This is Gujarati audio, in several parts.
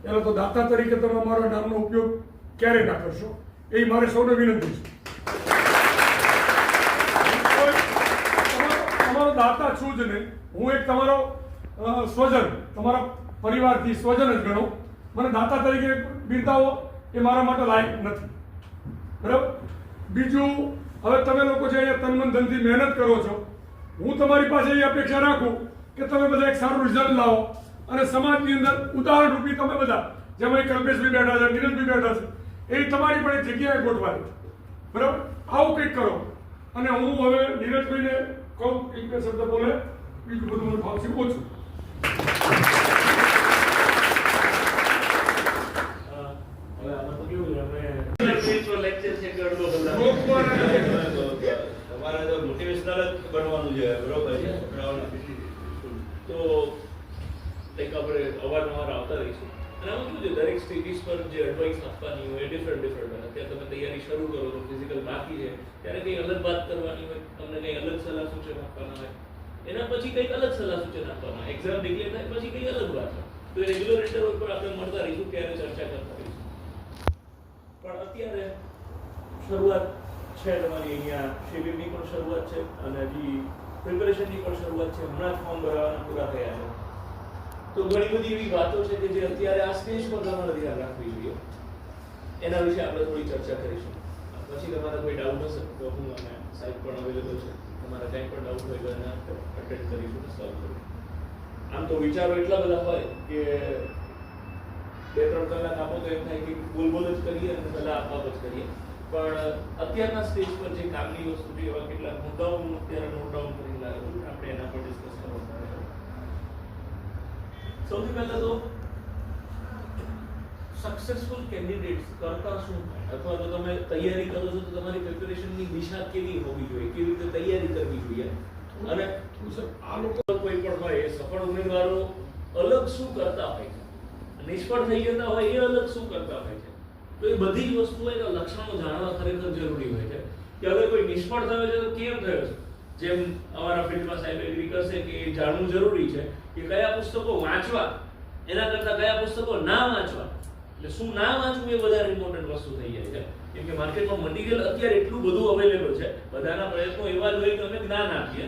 એટલે તો દાતા તરીકે તમે અમારા નામનો ઉપયોગ ક્યારે ના કરશો એ મારે સૌને વિનંતી છે. તમારો દાતા છું જ નહીં, હું એક તમારો સ્વજન, તમારા પરિવારથી સ્વજન જ ગણો. મને દાતા તરીકે બિરદાવો એ મારા માટે લાયક નથી. બરાબર. બીજું, હવે તમે લોકો જે અહીંયા તન મન ધનથી મહેનત કરો છો, હું તમારી પાસે એ અપેક્ષા રાખું કે તમે બધા એક સારું રિઝલ્ટ લાવો અને સમાજની અંદર ઉદાહરણ રૂપી તમે બધા, જેમાં કલ્પેશભાઈ બેઠા છે, નીરજભાઈ બેઠા છે, એ તમારી પણ એક જગ્યાએ ગોઠવાય. બરાબર. આવું કંઈક કરો. અને હું હવે નીરજભાઈને કહું એક બે શબ્દ બોલે, બીજું બધું મને ભાવશે ઓછું. તમારે તો મોટિવેશનલ જ બનવાનું છે, બરોબર છે. તો લાઈક આપણે અવારનવાર આવતા રહીશું. અને આમાં શું છે, દરેક સ્ટેજીસ પર જે એડવાઇસ આપવાની હોય ડિફરન્ટ હોય. અત્યારે તમે તૈયારી શરૂ કરો તો ફિઝિકલ બાકી છે, ત્યારે કંઈ અલગ વાત કરવાની હોય, તમને કંઈ અલગ સલાહ સૂચન આપવાના હોય, એના પછી કંઈક અલગ સલાહ સૂચન આપવાના, એક્ઝામ ડિક્લેર થાય પછી કંઈ અલગ વાત હોય. તો એ રેગ્યુલર ઇન્ટરવલ પર આપણે મળતા રહીશું, ત્યારે ચર્ચા કરતા રહીશું. પણ અત્યારે શરૂઆત છે તમારી અહીંયા, શિબિરની પણ શરૂઆત છે અને હજી પ્રિપેરેશનની પણ શરૂઆત છે. હમણાં ફોર્મ ભરવાના પૂરા થયા છે. તો ઘણી બધી એવી વાતો છે કે જે અત્યારે આ સ્ટેજ પર તમારે ધ્યાન રાખવી જોઈએ. એના વિશે આપણે થોડી ચર્ચા કરીશું. પછી તમારા કોઈ ડાઉટ હશે તો હું અને સાહેબ પણ અવેલેબલ છે. તમારા કંઈ પણ ડાઉટ હોય તો એને અટેન્ડ કરીશું, સોલ્વ કરીશું. આમ તો વિચારો એટલા બધા હોય કે 2-3 કલાક આપો તો એમ થાય કે બોલ જ કરીએ અને સલાહ આપવા જ કરીએ. પણ અત્યારના સ્ટેજ પર જે કામની વસ્તુ છે, એવા કેટલાક મુદ્દાઓ હું અત્યારે નોટ ડાઉન કરીને લાવ્યો છું. આપણે એના પર ડિસ્કસ કરવાનું છે. સૌથી પહેલા તો સક્સેસફુલ કેન્ડિડેટ્સ કરતા શું થાય, અથવા તો તમે તૈયારી કરો છો તો તમારી પ્રિપેરેશનની દિશા કેવી હોવી જોઈએ, કેવી રીતે તૈયારી કરવી જોઈએ. અને આ લોકો કોઈ પણ હોય, એ સફળ ઉમેદવારો અલગ શું કરતા હોય છે, નિષ્ફળ થઈ જતા હોય એ અલગ શું કરતા હોય છે. તો એ બધી જ વસ્તુઓના લક્ષણો જાણવા ખરેખર જરૂરી હોય છે કે અગર કોઈ નિષ્ફળ થયો છે તો કેમ થયો છે. જેમ અમારા ફિલ્ડમાં સાહેબ એગ્રી કરશે કે એ જાણવું જરૂરી છે કે કયા પુસ્તકો વાંચવા, એના કરતાં કયા પુસ્તકો ના વાંચવા. એટલે શું ના વાંચવું એ વધારે ઇમ્પોર્ટન્ટ વસ્તુ થઈ જાય છે. કેમ કે માર્કેટમાં મટીરિયલ અત્યારે એટલું બધું અવેલેબલ છે, બધાના પ્રયત્નો એવા જ હોય કે અમે જ્ઞાન આપીએ,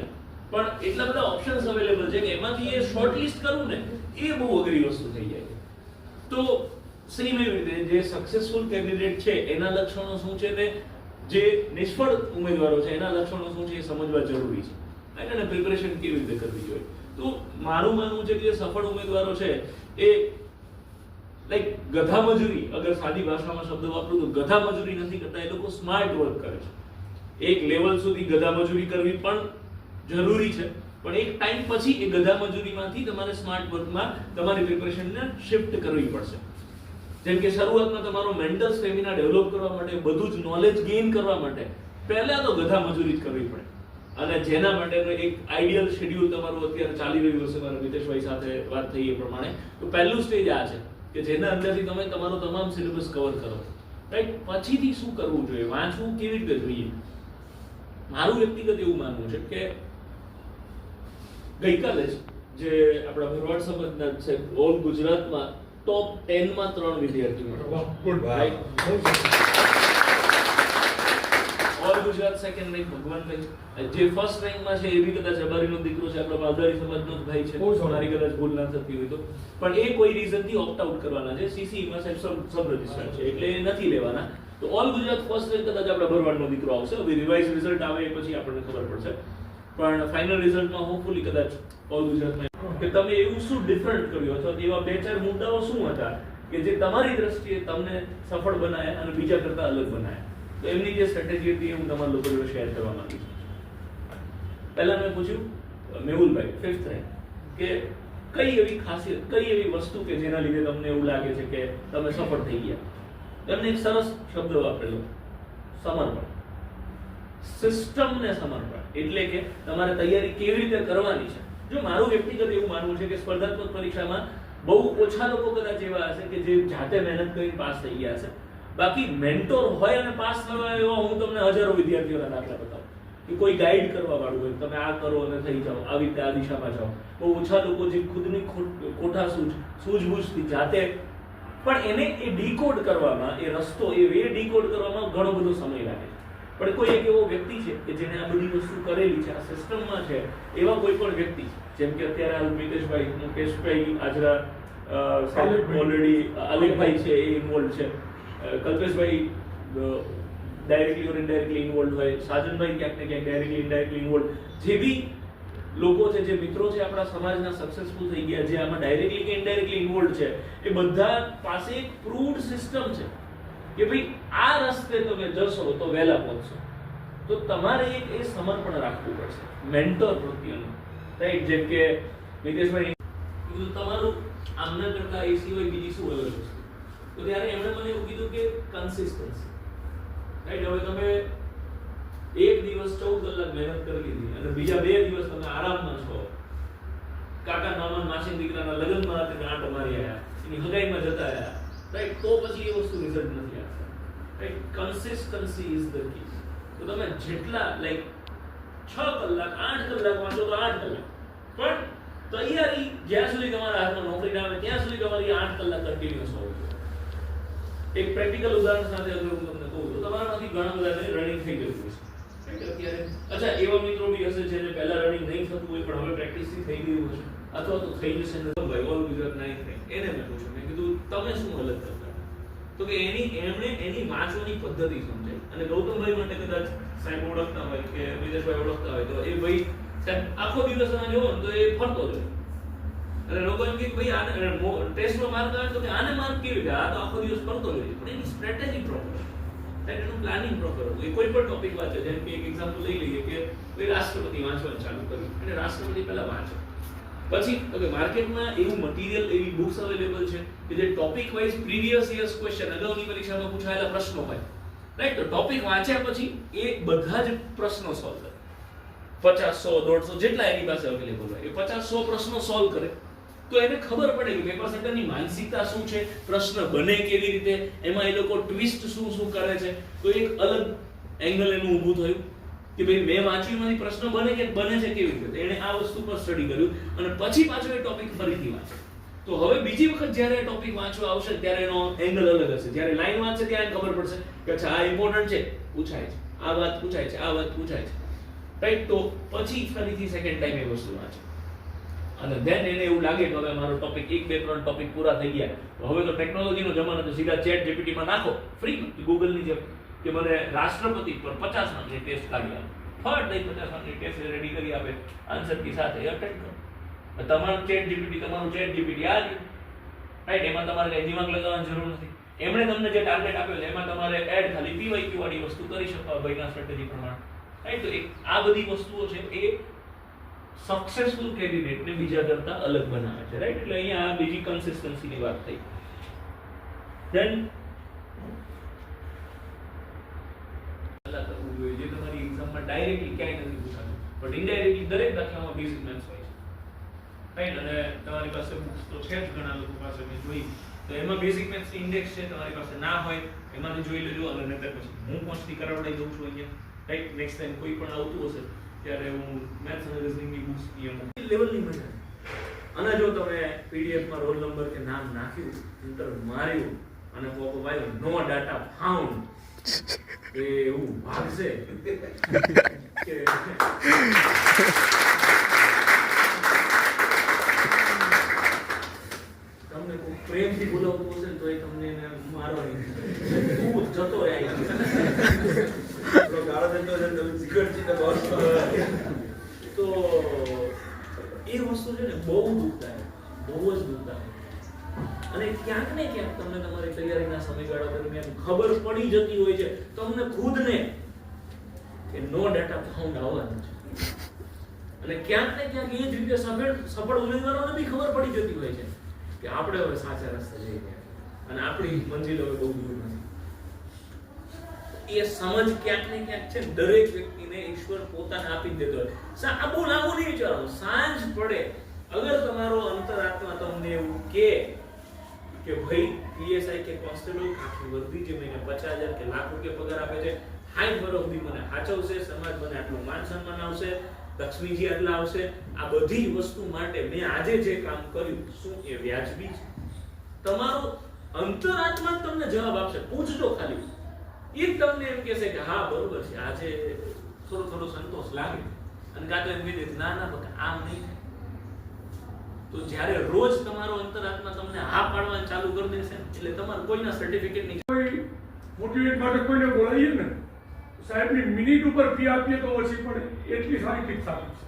પણ એટલા બધા ઓપ્શન્સ અવેલેબલ છે કે એમાંથી એ શોર્ટલિસ્ટ કરવું ને એ બહુ અઘરી વસ્તુ થઈ જાય છે. તો સેમ એવી રીતે જે સક્સેસફુલ કેન્ડિડેટ છે એના લક્ષણો શું છે ને જે નિષ્ફળ ઉમેદવારો છે એના લક્ષણો શું છે એ સમજવા જરૂરી છે. અને પ્રિપેરેશન કેવી રીતે કરવી જોઈએ. તો મારું માનવું છે કે સફળ ઉમેદવારો છે એ લાઈક ગધા મજૂરી, અગર સાદી ભાષામાં શબ્દ વાપરું તો ગધા મજૂરી નથી કરતા, એ લોકો સ્માર્ટ વર્ક કરે છે. એક લેવલ સુધી ગધા મજૂરી કરવી પણ જરૂરી છે, પણ એક ટાઈમ પછી એ ગધા મજૂરીમાંથી તમારે સ્માર્ટ વર્કમાં તમારી પ્રિપેરેશનને શિફ્ટ કરવી પડશે. જેમ કે શરૂઆતમાં તમારો મેન્ટલ સ્ટેમિના ડેવલપ કરવા માટે, બધું જ નોલેજ ગેઇન કરવા માટે પહેલા તો ગધા મજૂરી જ કરવી પડે. અને જેના માટેનો એક આઈડિયલ શેડ્યુલ તમારું અત્યારે ચાલી રહ્યું હશે, મારા મિતેશભાઈ સાથે વાત થઈ એ પ્રમાણે, તો પહેલું સ્ટેજ આ છે કે જેના અંદરથી તમે તમારો તમામ સિલેબસ કવર કરો. રાઈટ. પછીથી શું કરવું જોઈએ, વાંચવું કેવી રીતે જોઈએ. મારું વ્યક્તિગત એવું માનવું છે કે ગઈકાલે જ જે આપણા ભરવાડ સમાજના છે, ઓલ ગુજરાતમાં ટોપ 10 માં 3 વિદ્યાર્થીઓ. All Gujarat second rank Bhagwanbhai, જે ફર્સ્ટ રેન્કમાં છે એ બી કદાચ અબારીનો દીકરો છે, આપણા માલધારી સમાજનો જ ભાઈ છે, મારી કદાચ ભૂલ ના થતી હોય તો. પણ એ કોઈ રીઝનથી ઓપ્ટ આઉટ કરવાના છે. સીસીમાં સાહેબ સબ રજિસ્ટર્ડ છે એટલે એ નથી લેવાના. તો ઓલ ગુજરાત ફર્સ્ટ રેન્ક કદાચ આપણા ભરવાડનો દીકરો આવશે. હવે રિવાઇઝ રિઝલ્ટ આવે એ પછી આપણને ખબર પડશે, પણ ફાઇનલ રિઝલ્ટમાં હોપફુલી કદાચ ઓલ ગુજરાતમાં કે તમે એવું શું ડિફરન્ટ કર્યું, અથવા એવા 2-4 મુદ્દાઓ શું હતા કે જે તમારી દ્રષ્ટિએ તમને સફળ બનાવ્યા અને બીજા કરતા અલગ બનાવ્યા. તો એમની જે સ્ટ્રેટેજી હતી એ હું તમારા લોકો જોડે શેર કરવા માંગુ છું. પહેલા મેં પૂછ્યું મેહુલભાઈ 5th રેન્ક કે કઈ એવી ખાસિયત, કઈ એવી વસ્તુ કે જેના લીધે તમને એવું લાગે છે કે તમે સફળ થઈ ગયા. એમને એક સરસ શબ્દ વાપરેલો, સમર્પણ. સિસ્ટમને સમર્પણ એટલે કે તમારે તૈયારી કેવી રીતે કરવાની છે. જો મારું વ્યક્તિગત એવું માનવું છે કે સ્પર્ધાત્મક પરીક્ષામાં બહુ ઓછા લોકો કદાચ એવા હશે કે જે જાતે મહેનત કરીને પાસ થઈ ગયા હશે. બાકી મેન્ટોર હોય અને પાસ થવા એવા હું તમને હજારો વિદ્યાર્થીઓના દાખલા બતાવું કે કોઈ ગાઈડ કરવા વાળું હોય, તમે આ કરો અને થઈ જાઓ, આવી રીતે આ દિશામાં જાઓ. બહુ ઓછા લોકો જે ખુદની કોઠા સૂઝબૂઝથી જાતે પણ એને એ ડીકોડ કરવામાં, એ રસ્તો એ વે ડીકોડ કરવામાં ઘણો બધો સમય લાગે છે. પણ કોઈ એક એવો વ્યક્તિ છે કે જેને આ બધી વસ્તુ કરેલી છે, આ સિસ્ટમમાં છે, એવા કોઈ પણ વ્યક્તિ, જેમ કે અત્યારે હાલ મિતેશભાઈ, મુકેશભાઈ આજરા ઓલરેડી, અલિકભાઈ છે એ ઇન્વોલ્વ છે, કલ્પેશભાઈ ડાયરેક્ટલી ઓર ઇનડાયરેક્ટલી ઇન્વોલ્વ હોય, સાજનભાઈ ક્યાંક ને ક્યાંક ડાયરેક્ટલી ઇનડાયરેક્ટલી ઇન્વોલ્વ, જે બી લોકો છે, જે મિત્રો છે આપણા સમાજના સક્સેસફુલ થઈ ગયા, જે આમાં ડાયરેક્ટલી કે ઇનડાયરેક્ટલી ઇન્વોલ્વ છે, એ બધા પાસે એક પ્રૂવડ સિસ્ટમ છે કે ભાઈ આ રસ્તે તમે જશો તો વહેલા પહોંચશો. તો તમારે એક એ સમર્પણ રાખવું પડશે મેન્ટર પ્રત્યેનું, રાઈટ? જેમ કે મિતેશભાઈ કીધું તમારું આમના કરતા એ સિવાય બીજી શું અલગ વસ્તુ, તો ત્યારે એમણે મને એવું કીધું કે કન્સિસ્ટન્સી, રાઈટ? હવે તમે એક દિવસ 14 કલાક મહેનત કરી લીધી અને બીજા 2 દિવસ તમે આરામમાં છો, કાકા મામા માસી દીકરાના લગ્નમાં રાતે આંટો મારી આવ્યા, એની હગાઈમાં જતા રહ્યા, રાઈટ? તો પછી એ વસ્તુ રિઝલ્ટ નથી આપતા, right? Consistency is the key. તો તમે જેટલા લાઈક 6 કલાક 8 કલાક વાંચો તો 8 કલાક, પણ તૈયારી જ્યાં સુધી તમારા હાથમાં નોકરી ના આવે ત્યાં સુધી તમારી 8 કલાક કન્ટિન્યુઅસ હોવી જોઈએ. એક પ્રેક્ટિકલ ઉદાહરણ સાથે અગર હું તમને કહું તો તમારામાંથી ઘણા બધાને રનિંગ થઈ ગયું છે, રાઈટ? અત્યારે અચ્છા એવા મિત્રો બી હશે જેને પહેલા રનિંગ નહીં થતું હોય પણ હવે પ્રેક્ટિસથી થઈ ગયું હશે, અથવા તો થઈ જશે ને ભાઈ ઓલ ગુજરાત નહીં થાય, એને મેં પૂછ્યું, મેં કીધું તમે શું અલગ કરતા? તો કે એમણે એની વાંચવાની પદ્ધતિ સમજાઈ. અને ગૌતમભાઈ માટે કદાચ સાહેબ ઓળખતા હોય કે વિદેશભાઈ ઓળખતા હોય તો એ ભાઈ સાહેબ આખો દિવસ તમે જોવો ને તો એ ફરતો જ હોય. અને લોકો એમ કે ભાઈ આને ટેસ્ટનો માર્ક આવે તો કે આને માર્ક કેવી રીતે? આ તો આખો દિવસ ફરતો જ હોય. પણ એની સ્ટ્રેટેજી પ્રોપર, એનું પ્લાનિંગ પ્રોપર હતું. એ કોઈ પણ ટોપિક વાંચે, જેમ કે એક એક્ઝામ્પલ લઈ લઈએ કે ભાઈ રાષ્ટ્રપતિ વાંચવાનું ચાલુ કર્યું, એટલે રાષ્ટ્રપતિ પહેલા વાંચો, પછી ઓકે માર્કેટમાં એવું મટીરીયલ, એવી બુક્સ અવેલેબલ છે કે જે topic wise previous years question, અગાઉની પરીક્ષામાં પૂછાયેલા પ્રશ્નો હોય, રાઈટ? તો ટોપિક વાંચ્યા પછી એ બધા જ પ્રશ્નો સોલ્વ કરે, 50 100 150 જેટલા એની પાસે અવેલેબલ હોય એ 50 100 પ્રશ્નો સોલ્વ કરે. તો એને ખબર પડે કે પેપર સેટરની માનસિકતા શું છે, પ્રશ્ન બને કેવી રીતે, એમાં એ લોકો ટ્વિસ્ટ શું શું કરે છે. તો એક અલગ એંગલ એનું ઊભું થયું કે ભાઈ મેં વાંચ્યું એમાંથી પ્રશ્ન બને છે કેવી રીતે. એણે આ વસ્તુ પર સ્ટડી કર્યું અને પછી પાછો એ ટોપિક ફરીથી વાંચ્યો. તો હવે બીજી વખત જ્યારે ટોપિક વાંચવા આવશે ત્યારે એનો એંગલ અલગ હશે. જ્યારે લાઈન વાંચશે ત્યારે ખબર પડશે કે અચ્છા આ ઇમ્પોર્ટન્ટ છે, પૂછાય છે, આ વાત પૂછાય છે, આ વાત પૂછાય છે, રાઈટ? તો પછી ફરીથી સેકન્ડ ટાઈમ એ વસ્તુ વાંચે અને ધેન એને એવું લાગે કે હવે મારો ટોપિક 1 2 3 ટોપિક પૂરા થઈ ગયા. તો હવે તો ટેકનોલોજીનો જમાનો છે, સીધા ચેટ જીપીટીમાં નાખો, ફ્રી ગૂગલની જેમ કે મને રાષ્ટ્રપતિ પર 50 માર્કની ટેસ્ટ કાઢી આપો, ફટ દઈ 50 માર્કની ટેસ્ટ રેડી કરી આપે આન્સર કી સાથે, અટેન્ડ કરો. તમારું ચેટ જીપીટી આ રાઈટ? એમાં તમારે કઈ દિમાગ લગાવવાની જરૂર નથી. એમણે તમને જે ટાર્ગેટ આપ્યો છે એમાં તમારે એડ ખાલી પીવાયક્યુ વાળી વસ્તુ કરી શકો ભાઈના સ્ટ્રેટેજી પ્રમાણે, રાઈટ? તો આ બધી વસ્તુઓ છે એ સક્સેસફુલ કેન્ડિડેટને બીજા કરતા અલગ બનાવે છે, રાઈટ? એટલે અહીંયા આ બીજી કન્સિસ્ટન્સીની વાત થઈ. ધેન જે તમારી એક્ઝામમાં ડાયરેક્ટલી ક્યાંય નથી પૂછાતું પણ ઇનડાયરેક્ટલી દરેક દાખલામાં બેઝિક મેથ્સ હોય છે, રાઈટ? અને તમારી પાસે બુક્સ તો છે જ ઘણા લોકો પાસે, મેં જોઈ. તો એમાં બેઝિક મેથ્સ ઇન્ડેક્સ છે, તમારી પાસે ના હોય એમાંથી જોઈ લેજો. અને નહીતર પછી હું પહોંચતી કરાવડાવી દઉં છું અહીંયા, રાઈટ? નેક્સ્ટ ટાઈમ કોઈ પણ આવતું હશે ત્યારે હું મેથ્સ અને રીઝનિંગની બુક્સ અમુક લેવલની મજા. અને જો તમે પીડીએફમાં રોલ નંબર કે નામ નાખ્યું, એન્ટર માર્યું અને પોપઅપ આવ્યો નો ડાટા ફાઉન્ડ, એ એવું ભાગશે કે તમને કોઈ પ્રેમથી બોલાવતું હશે ને તો એ તમને એને મારવાની તું જતો રહે તો એ વસ્તુ છે ને બહુ દુઃખદાયક, બહુ જ દુઃખદાયક. અને ક્યાંક ને ક્યાંક તમને તમારી તૈયારીના સમયગાળા દરમિયાન ખબર પડી જતી હોય છે તમને ખુદને કે નો ડાટા ફાઉન્ડ આવવાનું છે. અને ક્યાંક ને ક્યાંક એ જ રીતે સફળ ઉમેદવારોને બી ખબર પડી જતી હોય છે કે આપણે હવે સાચા રસ્તે જઈ રહ્યા અને આપણી મંજિલ હવે બહુ દૂર નથી. એ સમજ ક્યાંક ને ક્યાંક છે દરેક વ્યક્તિને ઈશ્વર પોતાને આપી જ દેતો હોય. આ બહુ લાંબુ નહીં વિચારવાનું. સાંજ પડે અગર તમારો અંતરાત્મા તમને એવું કે ભાઈ પીએસઆઈ કે કોન્સ્ટેબલ આખી વર્દી જે મહિને 50,000 કે લાખ રૂપિયા પગાર આપે છે, 60 વર્ષ સુધી મને સાચવશે, સમાજ મને આટલું માન સન્માન આવશે, લક્ષ્મીજી આટલા આવશે, આ બધી વસ્તુ માટે મેં આજે જે કામ કર્યું શું એ વ્યાજબી છે? તમારો અંતરાત્મા તમને જવાબ આપશે. પૂછજો ખાલી, એ જ તમને એમ કહેશે કે હા બરોબર છે, આજે થોડો સંતોષ લાગે, અને કાં તો એમ કહી દે ના ના બકા આમ નહીં થાય. તો જ્યારે રોજ તમારો અંતરાત્મા તમને હા પાડવાનું ચાલુ કરી દેશે ને, એટલે તમારે કોઈના સર્ટિફિકેટ ની કોઈ મોટિવેટ માટે કોઈને બોલાવીએ ને, સાહેબની મિનિટ ઉપર ફી આપીએ તો ઓછી પડે, એટલી સારી ટિપ્સ આપી છે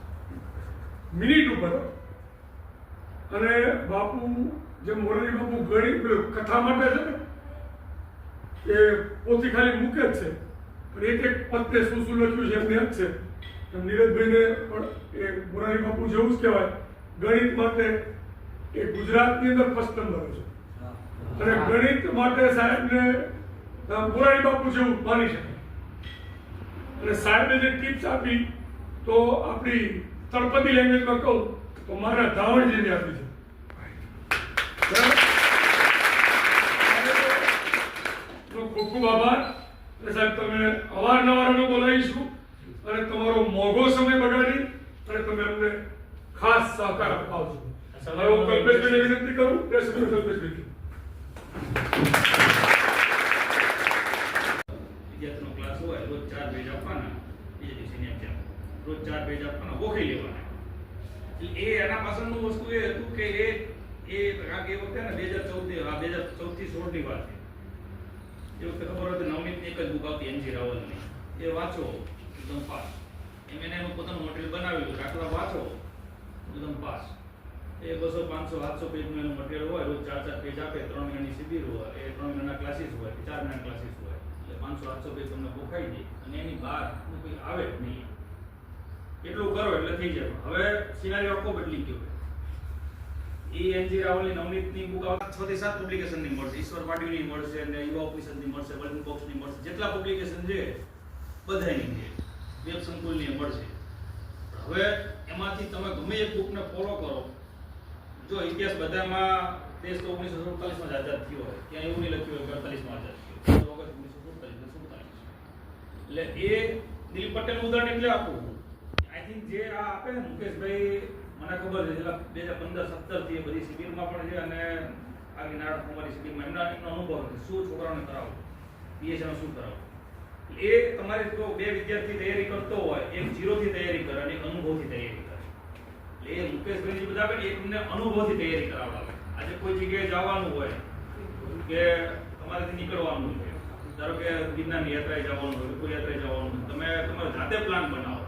મિનિટ ઉપર. અને બાપુ જે મોરારી બાપુ ઘણી કથા માટે છે ને, એ પોથી ખાલી મૂકે જ છે, પણ એક એક પત્તે શું શું લખ્યું છે એમને જ છે. નીરજભાઈને પણ એ મોરારી બાપુ જેવું જ કહેવાય. ગણિત માટે એ ગુજરાતની અંદર ફર્સ્ટ નંબર છે, અને ગણિત માટે સાહેબને મોરારી બાપુ જેવું માની શકાય. અને સાહેબે જે ટિપ્સ આપી, તો આપણી તળપદી લેંગ્વેજમાં કહું તો મારા ધાવણજીને આપી છે. ખૂબ ખૂબ આભાર. સાહેબ તમે અવારનવાર અમે બોલાવીશું, અને તમારો મોંઘો સમય બગાડી અને તમે અમને ખાસ સહકાર આપજો. હવે હું કલ્પેશભાઈને વિનંતી કરું. કલ્પેશભાઈ વિદ્યાર્થીનો ક્લાસ હોય રોજ 4 પેજ આપવાના, બીજા દિવસે એક્ઝામ રોજ 4 પેજ આપવાના, ગોખી લેવાના. એટલે એ એના પાછળનું વસ્તુ એ હતું કે એ કારણ કે એ વખતે ને 2014 થી 16 ની વાત છે. એ વખતે ખબર હોય તો નવનીતની એક જ બુક આવતી એનજી રાવલની, એ વાંચો એકદમ પાસ. એમ એને એનું પોતાનું મટીરિયલ બનાવેલું, દાખલા વાંચો એકદમ પાસ. એ 200 500 700 પેજનું એનું મટીરિયલ હોય, રોજ 4 પેજ આપે, 3 મહિનાની શિબિર હોય, એ 3 મહિનાના ક્લાસીસ હોય, 4 મહિનાના ક્લાસીસ હોય, એટલે 500 700 પેજ તમને ગોખાઈ દે, અને એની બહાર કોઈ આવે જ નહીં. એટલું કરો એટલે થઈ જાય. હવે સિનારીઓ આખો બદલી ગયો. એ એનજી રાવલની નવનીતની બુક 6 થી 7 પબ્લિકેશનની મળશે, ઈશ્વર પાટીલની મળશે, અને યુવા ઓફિસરની મળશે, વર્લ્ડ બોક્સની મળશે, જેટલા પબ્લિકેશન છે બધાની છે, વેબ સંકુલની મળશે. હવે એમાંથી તમે ગમે એક બુકને ફોલો કરો. જો ઇતિહાસ બધામાં દેશ તો 1947 માં આઝાદ થયો હોય, ત્યાં એવું નહીં લખ્યું હોય કે 48 માં આઝાદ થયો, 1947 એટલે એ દિલીપ પટેલનું ઉદાહરણ એટલે આપું. આઈ થિંક જે આ આપે ને મુકેશભાઈ, મને ખબર છે 2015-17 થી બધી શિબિરમાં પણ છે, અને આગળ નાટક કુમારી શિબિરમાં એમનો અનુભવ છે શું છોકરાઓને કરાવવું, પીએચનો શું કરાવવું. એ તમારે જો 2 વિદ્યાર્થી તૈયારી કરતો હોય, એક 0 થી તૈયારી કરે અને એક અનુભવથી તૈયારી કરે. એટલે એ મુકેશભાઈ જે બધા આપે ને, એ તમને અનુભવથી તૈયારી કરાવડાવે. આજે કોઈ જગ્યાએ જવાનું હોય કે તમારેથી નીકળવાનું છે, ધારો કે ગિરનારની યાત્રાએ જવાનું હોય, કોઈ યાત્રાએ જવાનું હોય, તમે તમારો જાતે પ્લાન બનાવો,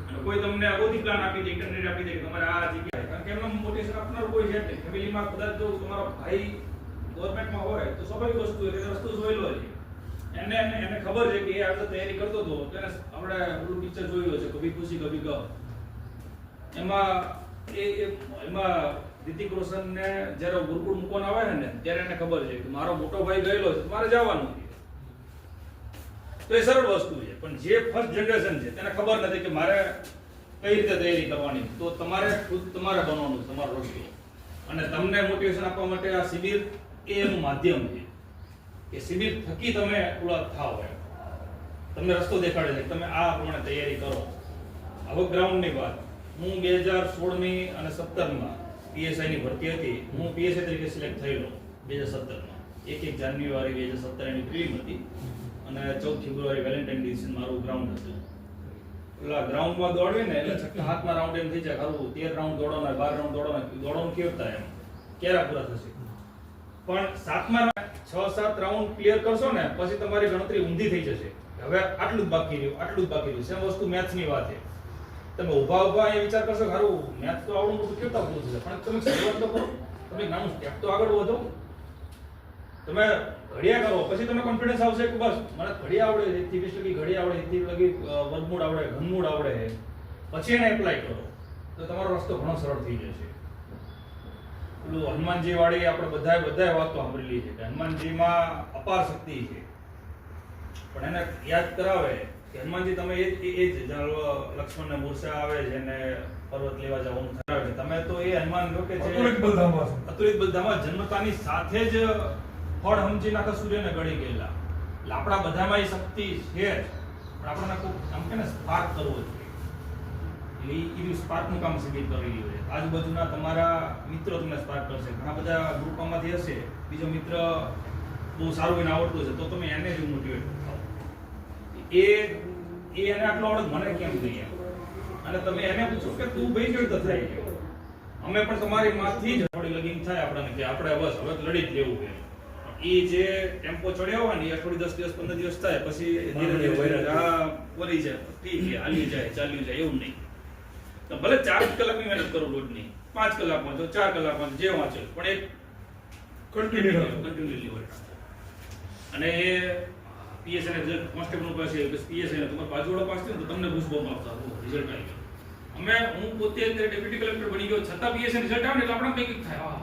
અને કોઈ તમને અગોથી પ્લાન આપી દે, ઇન્ટરનેટ આપી દે કે તમારે આ જગ્યાએ, કારણ કે એમાં મોટિવેશન આપનાર કોઈ છે નહીં. ફેમિલીમાં કદાચ જો તમારો ભાઈ ગવર્મેન્ટમાં હોય તો સ્વાભાવિક વસ્તુ છે કે રસ્તો જોયેલો છે, એને ખબર છે કે એ આ તૈયારી કરતો હતો, તો એને આપણે ઓલું પિક્ચર જોયું છે કભી ખુશી કભી ગમ. એમાં રિતિક રોશનને જ્યારે ગુરુકુળ મૂકવાના આવે ને, ત્યારે એને ખબર છે કે મારો મોટો ભાઈ ગયેલો છે, મારે જવાનું છે. તો એ સરળ વસ્તુ છે. પણ જે ફર્સ્ટ જનરેશન છે તેને ખબર નથી કે મારે કઈ રીતે તૈયારી કરવાની, તો તમારે ખુદ તમારે બનવાનું તમારો રસ્તો. અને તમને મોટિવેશન આપવા માટે આ શિબિર એ એનું માધ્યમ છે કે શિબિર થકી તમે પૂરા થાવ, તમને રસ્તો દેખાડે છે, તમે આ પ્રમાણે તૈયારી કરો. હવે ગ્રાઉન્ડની વાત, હું 2016 ની અને 17 માં પીએસઆઈ ની ભરતી હતી. હું પીએસઆઈ તરીકે સિલેક્ટ થયેલો 2017 માં. 1 જાન્યુઆરી 2017 ની પ્રિલિમ હતી, અને 14 ફેબ્રુઆરી વેલેન્ટાઇન ડે મારું ગ્રાઉન્ડ હતું. એટલે ગ્રાઉન્ડમાં દોડવી ને એટલે છઠ્ઠા હાથમાં રાઉન્ડ એમ થઈ જાય, ખરું 13 રાઉન્ડ દોડવાના, 12 રાઉન્ડ દોડવાનું કેવતા એમ ક્યારે પૂરા થશે. પણ 7મા 6-7 રાઉન્ડ ક્લિયર કરશો ને, પછી તમારી ગણતરી ઊંધી થઈ જશે. હવે આટલું જ બાકી રહ્યું, આટલું જ બાકી રહ્યું. સેમ વસ્તુ મેથ્સની વાત છે. તમે ઊભા એ વિચાર કરશો ખરું મેથ્સ તો આવડું બધું કેવતા પૂરું થશે, પણ તમે શરૂઆત તો કરો, તમે નાનું સ્ટેપ તો આગળ વધો, તમે ઘડિયા કરો, પછી તમને કોન્ફિડન્સ આવશે કે બસ મને ઘડિયા આવડે, 1 થી 20 લગી ઘડિયા આવડે, 1 થી લગી વર્ગમૂળ આવડે, ઘનમૂળ આવડે, પછી એને એપ્લાય કરો તો તમારો રસ્તો ઘણો સરળ થઈ જશે. પેલું હનુમાનજી વાળી આપણે બધાએ વાતો સાંભળેલી છે કે હનુમાનજીમાં અપાર શક્તિ છે, પણ એને યાદ કરાવે કે હનુમાનજી તમે એ જ લક્ષ્મણને મૂર્છા આવે છે ને પર્વત લેવા જવાનું થાય કે તમે તો એ હનુમાન જો કે છે અતુલિત બલધામા જન્મતાની સાથે જ ફળ સમજી નાખા સૂર્યને ગળી ગયેલા. એટલે આપણા બધામાં એ શક્તિ છે, પણ આપણને ખૂબ આમ કે ને સ્પાર્ક કરવો જોઈએ. એટલે એ સ્પાર્કનું કામ શિબિર કરી રહ્યું છે. આજુબાજુના તમારા મિત્રો તમને સ્પાર્ક કરશે. ઘણા બધા ગ્રુપમાંથી હશે, બીજો મિત્ર બહુ સારું એને આવડતું હશે તો તમે એને જ મોટિવેટ થાઓ. એને આટલો આવડે મને કેમ નહીં એમ. અને તમે એને પૂછો કે તું ભાઈ કેવી રીતે થાય છે. અમે પણ તમારી માંથી જ થોડી લગીન થાય આપણને કે આપણે બસ હવે તો લડી જ લેવું છે. એ જે ટેમ્પો ચડ્યા હોય ને એ થોડી 10 દિવસ 15 દિવસ થાય પછી ધીરે ધીરે વળી જાય, ઠીક છે, હાલ્યું જાય, ચાલ્યું જાય, એવું નહીં. તો ભલે 4 કલાકની મહેનત કરો રોજની, 5 કલાક વાંચો, 4 કલાક વાંચો, જે વાંચો, પણ એક કન્ટિન્યુઅસલી હોય. અને એ પીએસઆઈ ને રિઝલ્ટ કોન્સ્ટેબલ પાસે પીએસઆઈ ને તમારા બાજુવાળો પાસ થયો તો તમને ઘૂસબમ આવતા રિઝલ્ટ આવી ગયો. હું પોતે અત્યારે ડેપ્યુટી કલેક્ટર બની ગયો છતાં પીએસઆઈ રિઝલ્ટ આવે ને એટલે આપણે કંઈક થાય.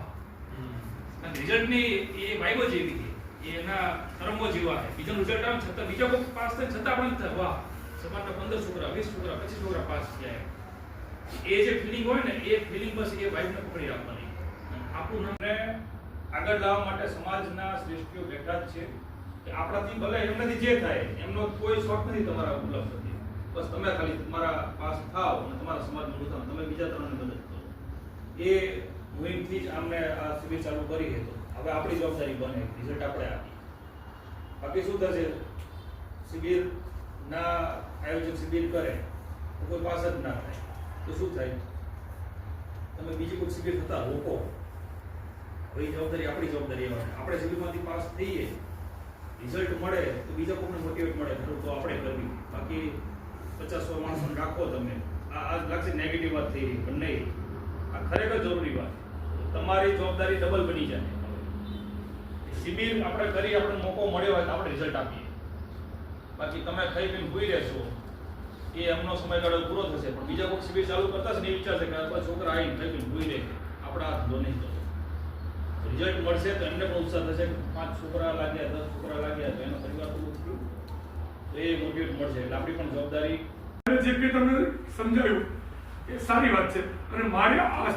રિઝલ્ટ ની એ વાઇબો જેવી છે, એના કર્મો જેવા છે. બીજાનું રિઝલ્ટ આવે છતાં બીજા કોઈ પાસ થાય છતાં આપણે થાય વાહ સમાજના 15 છોકરા, 20 છોકરા, 25 છોકરા પાસ થયા. એ જે ફિલિંગ હોય ને એ ફિલિંગ બસ એ વાઇબને પકડી રાખવાની. આપણું નામને આગળ લાવવા માટે સમાજના શ્રેષ્ઠીઓ બેઠા જ છે કે આપણાથી ભલે એમનાથી જે થાય એમનો કોઈ શોખ નથી તમારા ઉપલબ્ધ નથી. બસ તમે ખાલી તમારા પાસ થાવ અને તમારા સમાજનું ઉત્થાન, તમે બીજા ત્રણને મદદ કરો. એ મુહિમથી જ અમને આ શિબિર ચાલુ કરી છે. તો હવે આપણી જવાબદારી બને રિઝલ્ટ આપણે આપીએ. બાકી શું થશે, શિબિરના આયોજક શિબિર કરે તો કોઈ પાસ જ ના થાય તો શું થાય, તમે બીજી કોઈ શિબિર થતા રોકો. હવે એ જવાબદારી આપણી જવાબદારી આવે. આપણે શિબિરમાંથી પાસ થઈએ, રિઝલ્ટ મળે તો બીજા કોઈને મોટિવેટ મળે તો આપણે કરવી. બાકી 50-100 માણસોને રાખો તમે, આ લાગશે નેગેટિવ વાત થઈ રહી પણ નહીં, આ ખરેખર જરૂરી વાત. તમારી જવાબદારી ડબલ બની જાય. શિબિર આપણે કરી, આપણને મોકો મળ્યો હોય તો આપણે રિઝલ્ટ આપીએ. બાકી તમે ખાઈ પીને ભૂઈ રહેશો એ એમનો સમયગાળો પૂરો થશે, પણ બીજા કોઈ શિબિર ચાલુ કરતા છે ને એ વિચારશે કે આ છોકરા આવીને ખાઈ પીને ભૂઈ રહે, આપણા હાથ ધો નહીં કરો. રિઝલ્ટ મળશે તો એમને પણ ઉત્સાહ થશે કે 5 છોકરા લાગ્યા, 10 છોકરા લાગ્યા તો એનો પરિવાર પૂરું થયું તો એ મોટિવેટ મળશે. એટલે આપણી પણ જવાબદારી જે કંઈ તમને સમજાયું એ સારી વાત છે. અને મારી આ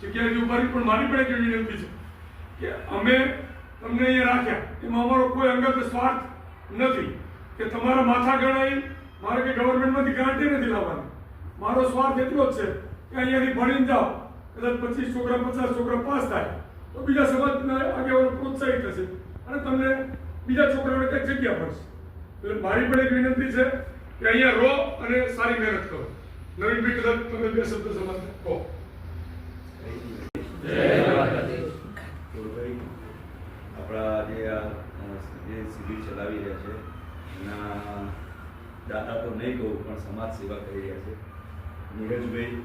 જગ્યાએથી ઉભારી પણ મારી પણ એક વિનંતી છે કે અમે તમને અહીંયા રાખ્યા એમાં અમારો કોઈ અંગત સ્વાર્થ નથી કે તમારા માથા ગણાઈ મારે કે ગવર્મેન્ટમાંથી ગ્રાન્ટી નથી લાવવાની. મારો સ્વાર્થ એટલો જ છે કે અહીંયાથી ભણીને જાઓ, કદાચ 25 છોકરા 50 છોકરા પાસ થાય તો બીજા સમાજના આગેવાનો પ્રોત્સાહિત થશે અને તમને બીજા છોકરાઓને કંઈક જગ્યા મળશે. એટલે મારી પણ એક વિનંતી છે કે અહીંયા રહો અને સારી મહેનત કરો. નવીન ભાઈ કદાચ તમે 2 શબ્દ સમાજ કહો. આપણા જે શિબિર ચલાવી રહ્યા છે એના દાતા તો નહીં કહું પણ સમાજ સેવા કરી રહ્યા છે. નીરજભાઈ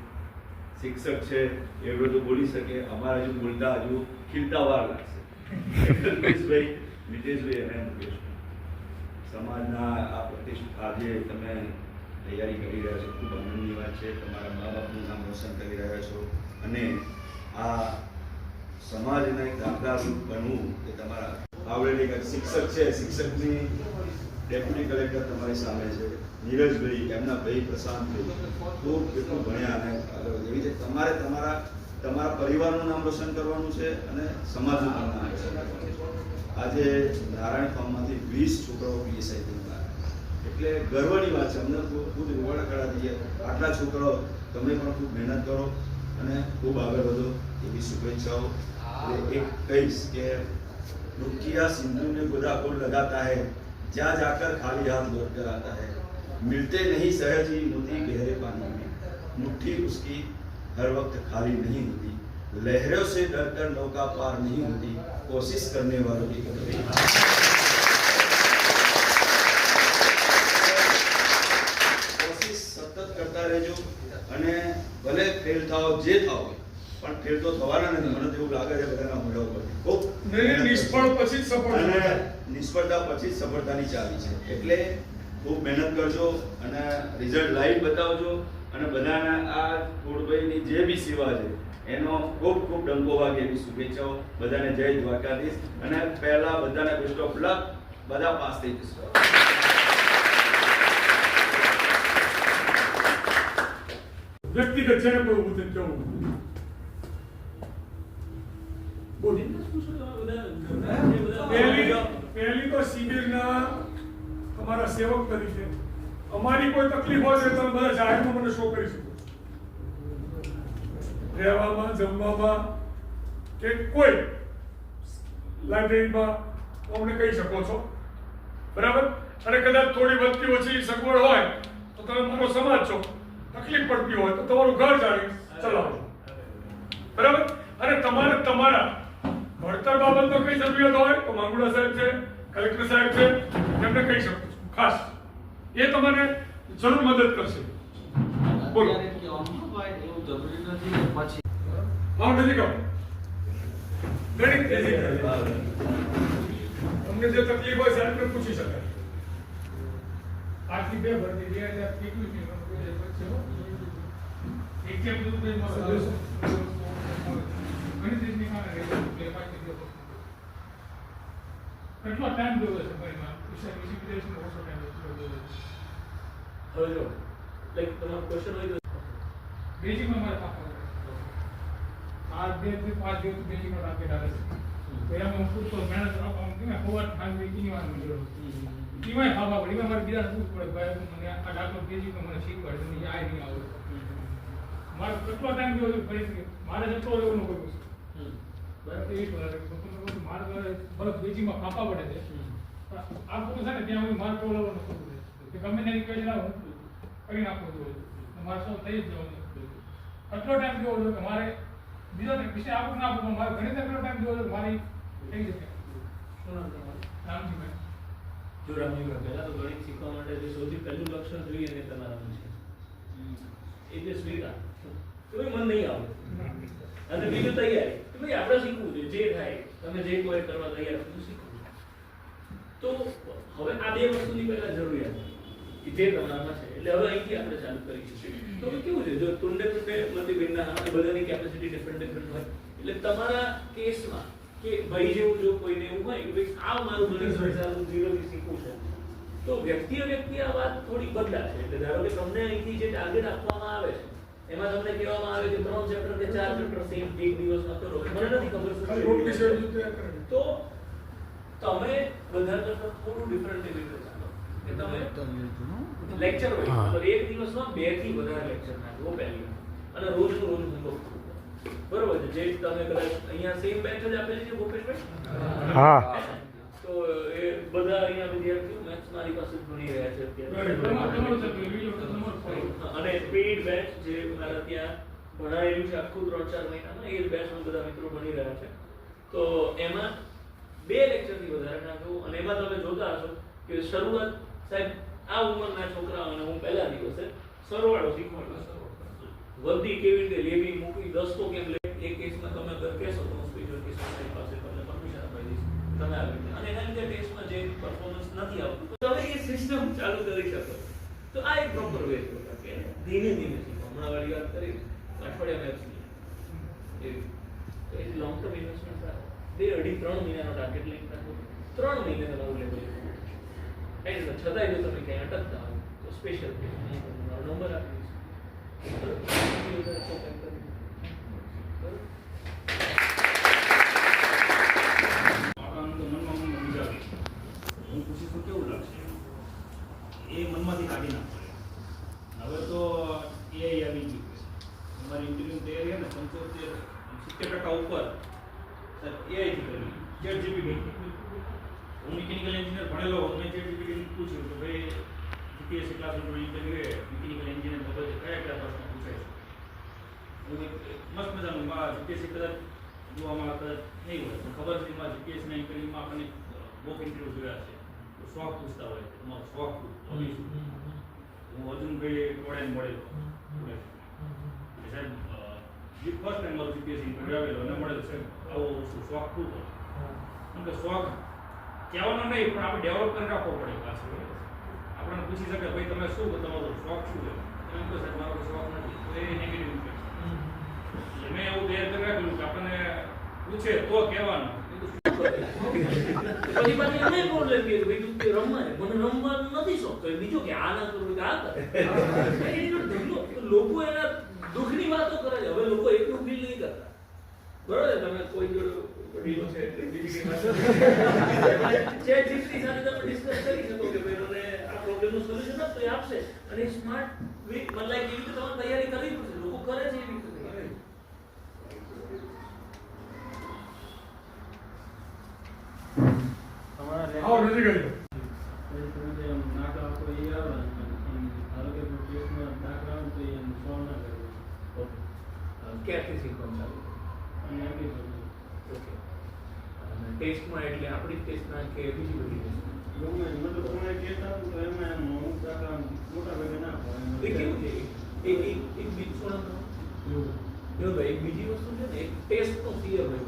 શિક્ષક છે એવું તો બોલી શકે, અમારા હજુ બોલતા હજુ ખીલતા વાર લાગશે. નીતેશભાઈ અને મુકેશભાઈ સમાજના આ પ્રતિષ્ઠા આજે તમે તૈયારી કરી રહ્યા છો, ખૂબ આનંદની વાત છે. તમારા મા બાપનું નામ રોશન કરી રહ્યા છો અને આ સમાજને દાખલારૂપ બનવું એ તમારા આવડેલી એક શિક્ષક છે. શિક્ષકની ડેપ્યુટી કલેક્ટર તમારી સામે છે. નીરજભાઈ, એમના ભાઈ પ્રશાંતભાઈ ખૂબ એટલું ભણ્યા અને એવી રીતે તમારે તમારા પરિવારનું નામ રોશન કરવાનું છે અને સમાજનું પણ નામ રોશન કરવાનું છે. આજે નારાયણ ફાર્મમાંથી 20 છોકરાઓ પીએસઆઈ થયા એટલે ગર્વની વાત છે. અમને ખુદ રોવાડા ખડા થઈ ગયા. આટલા છોકરાઓ, તમે પણ ખૂબ મહેનત કરો અને ખૂબ આગળ વધો એવી શુભેચ્છાઓ. एक कईस के रुकिया सिंधु ने गोदाखोर लगाता है, जा जाकर खाली हाथ लौट कर आता है, मिलते नहीं सहज ही मोती गहरे पानी में, मुट्ठी उसकी हर वक्त खाली नहीं होती, लहरों से डर कर नौका पार नहीं होती, कोशिश करने वालों की कदर कोशिश सतत करता રહેજો અને ભલે ફેલ થાઓ જે થાઓ પણ ફેલ તો થવાના નથી. મને તો એવું લાગે છે બધાના મોઢા ઉપર ખૂબ નિષ્ફળ પછી જ સફળ અને નિષ્ફળતા પછી જ સફળતાની ચાવી છે. એટલે ખૂબ મહેનત કરજો અને રિઝલ્ટ લાઈવ બતાવજો અને બધાના આ થોડભાઈની જે બી સેવા છે એનો ખૂબ ખૂબ ડંકો વાગે એવી શુભેચ્છાઓ. બધાને જય દ્વારકાધીશ અને પહેલા બધાને બેસ્ટ ઓફ લક. બધા પાસ થઈ જશે. વ્યક્તિગત જેને પણ ઊભું થઈને કેવું પહેલી તો શિબિરના તમારા સેવક તરીકે અમારી કોઈ તકલીફ હોય તો તમે બધા જાહેરમાં મને શો કરી શકો છો. રહેવામાં, જમવામાં કે કોઈ લાઇબ્રેરીમાં અમને કહી શકો છો, બરાબર. અને કદાચ થોડી વધતી ઓછી સગવડ હોય તો તમે મારો સમાજ છો, તકલીફ પડતી હોય તો તમારું ઘર ચલાવો, બરાબર. અને તમારે તમારા ભણતર બાબતનો કઈ જરૂરિયાત હોય તો માંગુડા સાહેબ છે, કલેક્ટર સાહેબ છે, એમને કહી શકો છો. ખાસ એ તમને જરૂર મદદ કરશે. બોલો. હા, નથી કહો ઘણી easy છે. તમને જે તકલીફ હોય સાહેબને પૂછી શકાય. આથી બે ભરતી 2021 ની એક છે બધું કઈ ઘણી દેશની કારણે કેટલો ટાઈમ જોયો છે ભાઈમાં વિસિફિકેશન ઓછો ટાઈમ જોયો હવે જો લાઈક તમારો ક્વેશ્ચન હોય તો બેઝિકમાં મારે પાકા આ 2 થી 5 દિવસ બેઝિકનો ટાર્ગેટ આવે છે તો એમાં હું પૂછતો મહેનત આમ કે હોવર ટાઈમ વીકની વાર મળ્યો ઈમાં ખાવા પડે ઈમાં મારે બીજાને પૂછવું પડે ભાઈ મને આ ડાક્ટર બેઝિકમાં મને શીખવાડે મને આ નહીં આવડે મારે કેટલો ટાઈમ જોયો ફરી મારે જેટલો લેવાનો કોઈ પૂછે બરાબર એ મારે બરાબર બેઝિકમાં ખાપા પડે છે આ પૂછે છે ને ત્યાં હું મારે પ્રોબ્લેમ નથી કે ગમે તેની ક્વેશ્ચન આવે કરી નાખવું જોઈએ મારે સૌ થઈ જ જવાનું કેટલો ટાઈમ જોવો જોઈએ કે મારે બીજો વિષય આપણું ના પૂછવું મારે ઘણી કેટલો ટાઈમ જોવો જોઈએ મારી થઈ જશે રામજીભાઈ જો રામજી પહેલા તો ગણિત શીખવા માટે જે સૌથી પહેલું લક્ષણ જોઈએ ને તમારામાં છે એ જે સ્વીકાર કે ભાઈ મને નહીં આવડે અને બીજું તૈયારી કે ભાઈ આપણે શીખવું છે જે થાય તમે જે કોઈ કરવા તૈયાર છો શીખવું તો હવે આ બે વસ્તુની પહેલા જરૂરિયાત કે જે તમારામાં છે એટલે હવે અહીંથી આપણે ચાલુ કરીશું તો કેવું છે જો ટુંડે મતી ભિન્ના અને બધાની કેપેસિટી ડિફરન્ટ હોય એટલે તમારા કેસમાં કે ભાઈ જેવું જો કોઈને એવું હોય કે ભાઈ આ મારું ગણિત સમજાવવું 0 થી શીખવું છે તો વ્યક્તિ આ વાત થોડી બદલાશે એટલે ધારો કે તમને અહીંથી જે ટાર્ગેટ આપવામાં આવે છે એમાં તમને કહેવામાં આવે કે 3 ચેપ્ટર કે 4 ચેપ્ટર સેમ એક દિવસમાં કરો મને નથી ખબર રોટલી શેડ્યુલ તૈયાર કરે. તો તમે બધા કરતા થોડું ડિફરન્ટ રીતે ચાલો કે તમે લેક્ચર હોય તો એક દિવસમાં 2 થી વધારે લેક્ચર નાખો પહેલી અને રોજનું રોજ ધંધો બરોબર છે જે તમે કદાચ અહીંયા સેમ બેચ જ આપેલી છે ગોપેશભાઈ હા તો એ બધા અહીંયા વિદ્યાર્થીઓ મેથ્સ મારી પાસે ભણી રહ્યા છે અત્યારે અને પેઇડ બેચ જે મારા ત્યાં ભણાયેલું છે આખું 3-4 મહિનામાં એ બેચમાં બધા મિત્રો ભણી રહ્યા છે તો એમાં 2 લેક્ચરથી વધારે નાખવું અને એમાં તમે જોતા હશો કે શરૂઆત સાહેબ આ ઉંમરના છોકરાઓને હું પહેલા દિવસે સરવાળો શીખવાડું વધી કેવી રીતે લેવી મૂકવી દસ્તો કેમ લે એક કેસમાં તમે અગર કહેશો તો હું સ્પીચર કેસમાં પાસે તમને પરમિશન આપી દઈશ તમે આવી રીતે અને એના લીધે ટેસ્ટમાં જે પરફોર્મન્સ નથી આવતું તો તમે એ સિસ્ટમ ચાલુ કરી શકો તો આ એક પ્રોપર વે છે કે ધીમે ધીમે શીખો હમણાં વાળી વાત કરી અઠવાડિયા મેથ્સની તો એ લોંગ ટર્મ ઇન્વેસ્ટમેન્ટ થાય 2-3 મહિનાનો ટાર્ગેટ લઈને રાખો 3 મહિને તમારું લેવલ એટલે છતાંય જો તમે ક્યાંય અટકતા હો તો સ્પેશિયલ મારો નંબર આપી દઈશ હું પૂછીશ તો કેવું લાગશે એ મનમાંથી કાઢી નાખો હવે તો એઆઈ આવી ગયું અમારી ઇન્ટરવ્યુ તૈયારી ને 75-70% ઉપર સર એઆઈ થી કરી ચેટ જીપીટી હું મિકેનિકલ એન્જિનિયર ભણેલો હોત મેં ચેટ જીપીટી પૂછ્યું કે ભાઈ જીપીએસસી ક્લાસમાં જોઈન કરીએ મિકેનિકલ એન્જિનિયર બાબતે કયા કયા પ્રશ્નો પૂછાય છે હું મસ્ત મજાનું જીપીએસસી કદાચ જોવામાં કદાચ નહીં હોય પણ ખબર છે એમાં જીપીએસસીના ઇન્ટરવ્યુમાં આપણને બોક ઇન્ટરવ્યુ જોયા છે તો શોખ પૂછતા હોય તમારો શોખ હોબી શું હું અર્જુનભાઈ ટોળાને મળેલો સાહેબ ફર્સ્ટ ટાઈમ મારું જીપીએસસી ઇન્ટરવ્યુ આવેલો અને મળેલો સાહેબ આવો શોખ શું હતો કેમ કે શોખ કહેવાનો નહીં પણ આપણે ડેવલપ કરી રાખવો પડે પાછું આપણને પૂછી શકે ભાઈ તમે શું તમારો શોખ શું છે એમ તો સાહેબ મારો શોખ નથી તો એ નેગેટિવ ઇમ્પેક્ટ એટલે મેં એવું તૈયાર કરી રાખેલું કે આપણને પૂછે તો કહેવાનું પછી પાછી એમને પ્રોબ્લેમ કે ભાઈ તું કે રમવા મને રમવાનું નથી શોખ તો બીજો કે આ ના કરું કે આ કર લોકો એના દુઃખની વાતો કરે છે હવે લોકો એટલું ફીલ નહીં કરતા બરોબર તમે કોઈ જોડે ડીલો છે બીજી કઈ વાત ચેટ જીપીટી સાથે તમે ડિસ્કસ કરી શકો કે ભાઈ મને આ પ્રોબ્લેમનું સોલ્યુશન આપો એ આપશે અને સ્માર્ટ વે મતલબ એવી રીતે તમારે તૈયારી કરવી પડશે લોકો કરે છે એવી રીતે રજી કરી દો. ક્યાંથી શીખવાનું ચાલુ ઓકે અને ટેસ્ટમાં એટલે આપણી ટેસ્ટના કે બીજી બધી ટેસ્ટ એ કેવું છે એક બીજ સોના જો ભાઈ એક બીજી વસ્તુ છે ને એક ટેસ્ટનો ફિયર હોય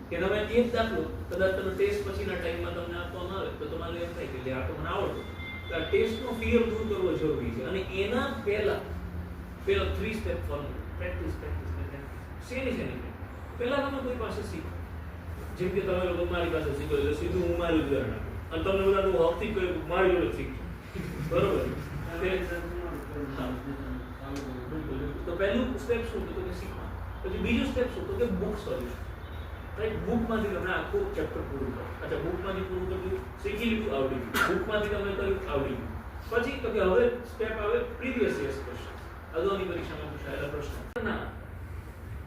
કે તમે એક દાખલો કદાચ તમે ટેસ્ટ પછીના ટાઈમમાં તમને આપવામાં આવે તો તમારે એમ થાય કે લે આ તો મને આવડતું તો આ ટેસ્ટનો ફિયર દૂર કરવો જરૂરી છે અને એના પહેલા 3 સ્ટેપ ફોલો પ્રેક્ટિસ શેની પહેલા તમે કોઈ પાસે શીખો જેમ કે તમે લોકો મારી પાસે શીખો એટલે સીધું હું મારું ઉદાહરણ આપું અને તમને બધાનું હકથી કહ્યું મારી જોડે શીખજો બરોબર તો પહેલું સ્ટેપ શું તો કે શીખવા પછી બીજું સ્ટેપ શું તો કે બુક સોલ્યુશન રાઈટ બુકમાંથી તમે આખું ચેપ્ટર પૂરું કરો અચ્છા બુકમાંથી પૂરું કર્યું શીખી લીધું આવડી ગયું બુકમાંથી તમે કર્યું આવડી ગયું પછી તો કે હવે સ્ટેપ આવે પ્રીવિયસ યર્સ ક્વેશ્ચન અગાઉની પરીક્ષામાં પૂછાયેલા પ્રશ્નો ના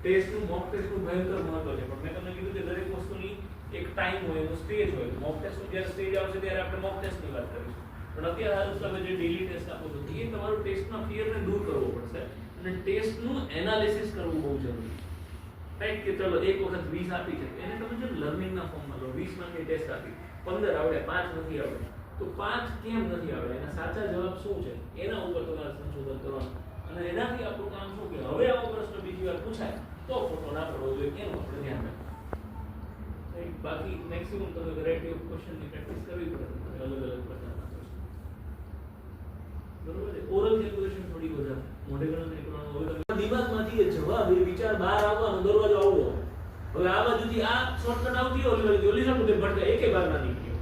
ટેસ્ટનું મોક ટેસ્ટનું ભયંકર મહત્વ છે પણ મેં તમને કીધું કે દરેક વસ્તુની એક ટાઈમ હોય એનો સ્ટેજ હોય મોક ટેસ્ટનું જ્યારે સ્ટેજ આવશે ત્યારે આપણે મોક ટેસ્ટની વાત કરીશું પણ અત્યારે તમે જે ડેલી ટેસ્ટ આપો છો એ તમારું ટેસ્ટના ફિયરને દૂર કરવો પડશે અને ટેસ્ટનું એનાલિસિસ કરવું બહુ જરૂરી છે રાઈટ કે ચલો એક વખત 20 આપી છે એને તમે જો લર્નિંગના ફોર્મમાં લો 20 માર્કની ટેસ્ટ આપી 15 આવડે 5 નથી આવડે તો 5 કેમ નથી આવડે એના સાચા જવાબ શું છે એના ઉપર તમારે સંશોધન કરવાનું અને એનાથી આપણું કામ શું કે હવે આવો પ્રશ્ન બીજી વાર પૂછાય તો ખોટો ના પડવો જોઈએ એનું આપણે ધ્યાન રાખવું બાકી મેક્સિમમ તમે વેરાયટી ઓફ ક્વેશ્ચનની પ્રેક્ટિસ કરવી પડે અલગ અલગ પ્રકારના પ્રશ્ન બરોબર છે ઓરલ કેલ્ક્યુલેશન થોડી વધારે મોઢે ગણતરી કરવાનું હવે તમે દિમાગમાંથી એ જવાબ એ વિચાર બહાર આવવાનો દરવાજો આવડો હવે આ બાજુથી આ શોર્ટકટ આવતી હોય ઓલી સાઈડ ભટકા એકે બાર ના નીકળ્યો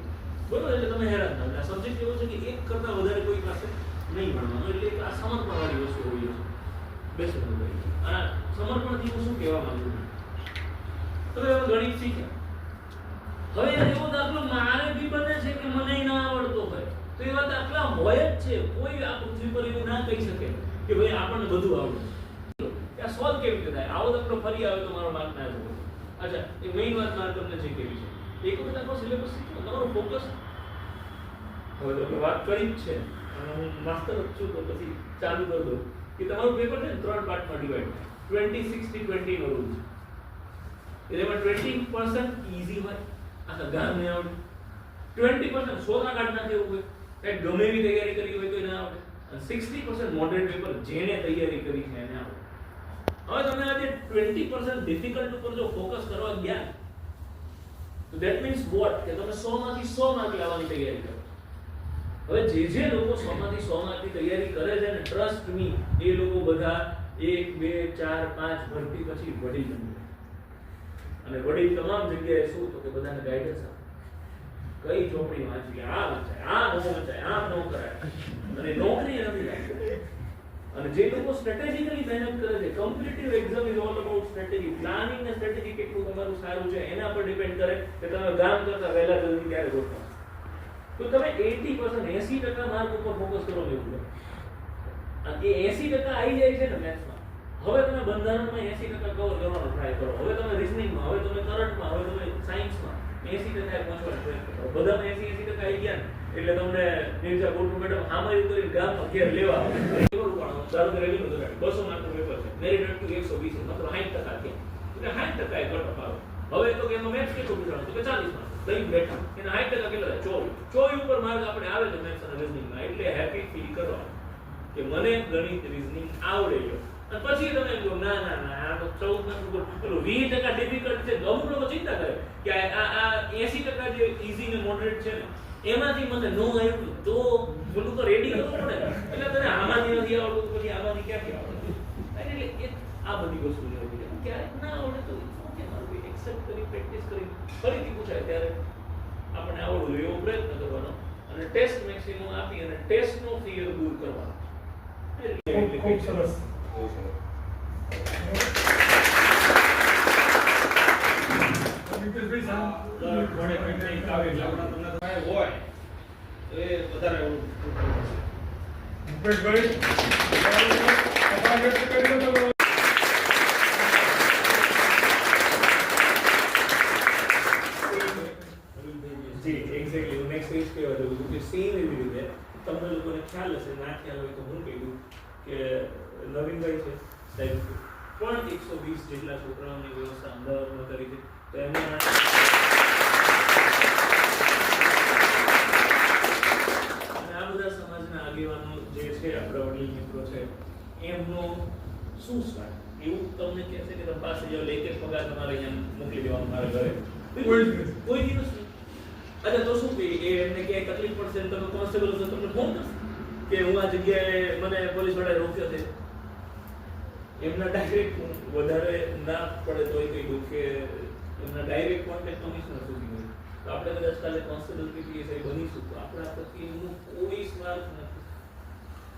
બરોબર એટલે તમે હેરાન થાવ આ સબ્જેક્ટ એવો છે કે એક કરતા વધારે કોઈ પાસે નહીં ભણવાનું એટલે આ સમર્પણ વાળી વસ્તુ હોય છે બેસ્ટ આ સમર્પણથી હું શું કહેવા માંગુ છું તમે હવે ગણિત શીખ્યા હવે એવો દાખલો મારે બી બને છે કે મને ના આવડતો હોય તો એવા દાખલા હોય જ છે કોઈ આ પૃથ્વી પર એવું ના કહી શકે કે ભાઈ આપણને બધું આવડે આ સોલ્વ કેવી રીતે થાય આવો દાખલો ફરી આવે તો મારો માર્ક ના આવે અચ્છા એ મેઇન વાત મારે તમને જે કહેવી છે એક વખત આપણો સિલેબસ શીખો તમારું ફોકસ હવે તો વાત કરી જ છે અને હું માસ્ટર જ છું તો પછી ચાલુ કરી દઉં કે તમારું પેપર છે ને 3 પાર્ટમાં ડિવાઈડ 20 60 20 નો રૂલ છે એટલે એમાં 20% ઈઝી હોય આખા ગામને આવડે 20% સોના કાઢ નાખે એવું હોય કંઈક ગમે એવી તૈયારી કરી હોય તો એને આવડે અને 60% મોડરેટ પેપર જેને તૈયારી કરી છે એને આવડે હવે તમે આજે 20% ડિફિકલ્ટ ઉપર જો ફોકસ કરવા ગયા તો ધેટ મીન્સ વોટ કે તમે 100 માંથી 100 માર્ક લાવવાની તૈયારી કરો હવે જે લોકો 100 માંથી 100 માર્કની તૈયારી કરે છે ને ટ્રસ્ટ મી એ લોકો બધા 1 2 4 5 ભરતી પછી વડી બને અને વડી તમામ જગ્યાએ શું તો કે બધાને ગાઈડન્સ આપે કઈ ચોપડી વાંચવી આ વંચાય આ નો વંચાય આ નો કરાય અને નોકરી નથી લાગતી અને જે લોકો સ્ટ્રેટેજિકલી મહેનત કરે છે competitive exam is all about strategy planning અને સ્ટ્રેટેજી કેટલું તમારું સારું છે એના પર ડિપેન્ડ કરે કે તમે ગામ કરતા વહેલા જલ્દી ક્યારે ગોઠવો તો તમે 80% માર્ક ઉપર ફોકસ કરો એવું અને એ 80% આવી જાય છે ને મેથ્સમાં હવે તમે બંધારણમાં 80% કવર કરવાનો ટ્રાય કરો હવે તમે રીઝનિંગમાં હવે તમે કરંટમાં હવે તમે સાયન્સમાં 80% પહોંચવાનો ટ્રાય કરો બધામાં 80% આવી ગયા એટલે તમને નિર્જા બોર્ડ મેડમ હામાયું કરીને ગામમાં ઘેર લેવા ધારો કે રેગ્યુલર ધોરણ 200 માર્કનું પેપર છે મેરિટ ટુ 120 માત્ર 60% છે એટલે 60% એ કટ ઓફ આવે હવે તો કે એમાં મેથ્સ કેટલું પૂછવાનું તો કે 40 માર્ક દઈ બેઠા એના 60% કેટલા થાય 24 ઉપર માર્ક આપણે આવે તો મેથ્સ અને રીઝનિંગમાં એટલે હેપી ફીલ કરવાનું કે મને ગણિત રીઝનિંગ આવડે છે અને પછી તમે કહો ના ના ના આ તો 14 માર્ક ઉપર પેલું 20% ડિફિકલ્ટ છે અમુક લોકો ચિંતા કરે કે આ 80% જે ઈઝી ને મોડરેટ છે ને એમાંથી મને નો આવ્યું તો બોલું તો રેડી કરવું પડે એટલે તને આમાંથી નથી આવડતું પછી આમાંથી ક્યાંથી આવડે એટલે આ બધી વસ્તુ છે ક્યારેક ના આવડે તો ઓકે મારું એક્સેપ્ટ કરી પ્રેક્ટિસ કરી ફરીથી પૂછાય ત્યારે આપણે આવડવું એવો પ્રયત્ન કરવાનો અને ટેસ્ટ મેક્સિમમ આપી અને ટેસ્ટનો ફિયર દૂર કરવાનો ખૂબ સરસ વિકેશભાઈ સાહેબ ઘોડે કંઈક આવે એટલે આપણા તમને તો કાંઈ હોય તો એ વધારે મુકેશભાઈ તમારા વ્યક્ત કરી દો તો જી એક્ઝેક્ટલી નવીનભાઈ છે સાહેબ પણ 120 જેટલા છોકરાઓની વ્યવસ્થા અમદાવાદમાં કરી છે તો એમના માટે અને આ બધા સમાજના આગેવાનો જે છે આપણા વડીલ મિત્રો છે એમનો શું સ્વાર્થ એવું તમને કહે છે કે તમે પાસે જાઓ લેખિત પગાર તમારે અહીંયા મોકલી દેવાનો મારા ઘરે કોઈ જ નથી. કોઈ દિવસ નહીં. અચ્છા તો શું કે એ એમને ક્યાંય તકલીફ પડશે ને તમે કોન્સ્ટેબલ છો તમને ફોન કરશે કે હું આ જગ્યાએ મને પોલીસ વાળાએ રોક્યો છે એમના ડાયરેક્ટ વધારે ના પડે તો કઈ દઉં કે એમના ડાયરેક્ટ કોન્ટેક્ટ કમિશનર સુધી હોય તો આપણે કદાચ કાલે કોન્સ્ટેબલ કે પીએસઆઈ બનીશું તો આપણા પ્રત્યે એમનું કોઈ સ્વાર્થ નથી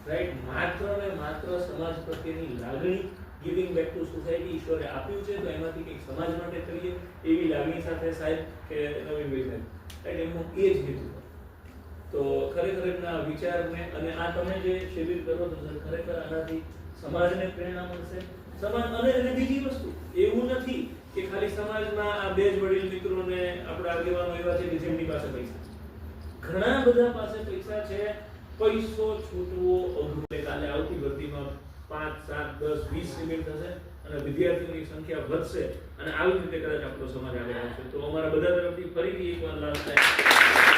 રાઈટ માત્ર ને માત્ર સમાજ પ્રત્યેની લાગણી ગિવિંગ બેક ટુ સોસાયટી ઈશ્વરે આપ્યું છે તો એમાંથી કંઈક સમાજ માટે કરીએ એવી લાગણી સાથે સાહેબ કે નવીનભાઈ સાહેબ રાઈટ એમનો એ જ હેતુ તો ખરેખર એમના વિચારને અને આ તમે જે શિબિર કરો છો સર ખરેખર આનાથી સમાજને પ્રેરણા મળશે સમાજ અને બીજી વસ્તુ એવું નથી કે ખાલી સમાજના આ બે જ વડીલ મિત્રોને આપણા આગેવાનો એવા છે કે જેમની પાસે પૈસા છે ઘણા બધા પાસે પૈસા છે પૈસો છૂટવો અઘરું કાલે આવતી ભરતીમાં 5, 7, 10, 20 શિબિર થશે અને વિદ્યાર્થીઓની સંખ્યા વધશે અને આવી રીતે કદાચ આપણો સમાજ આગળ આવશે તો અમારા બધા તરફથી ફરીથી એકવાર લાભ થાય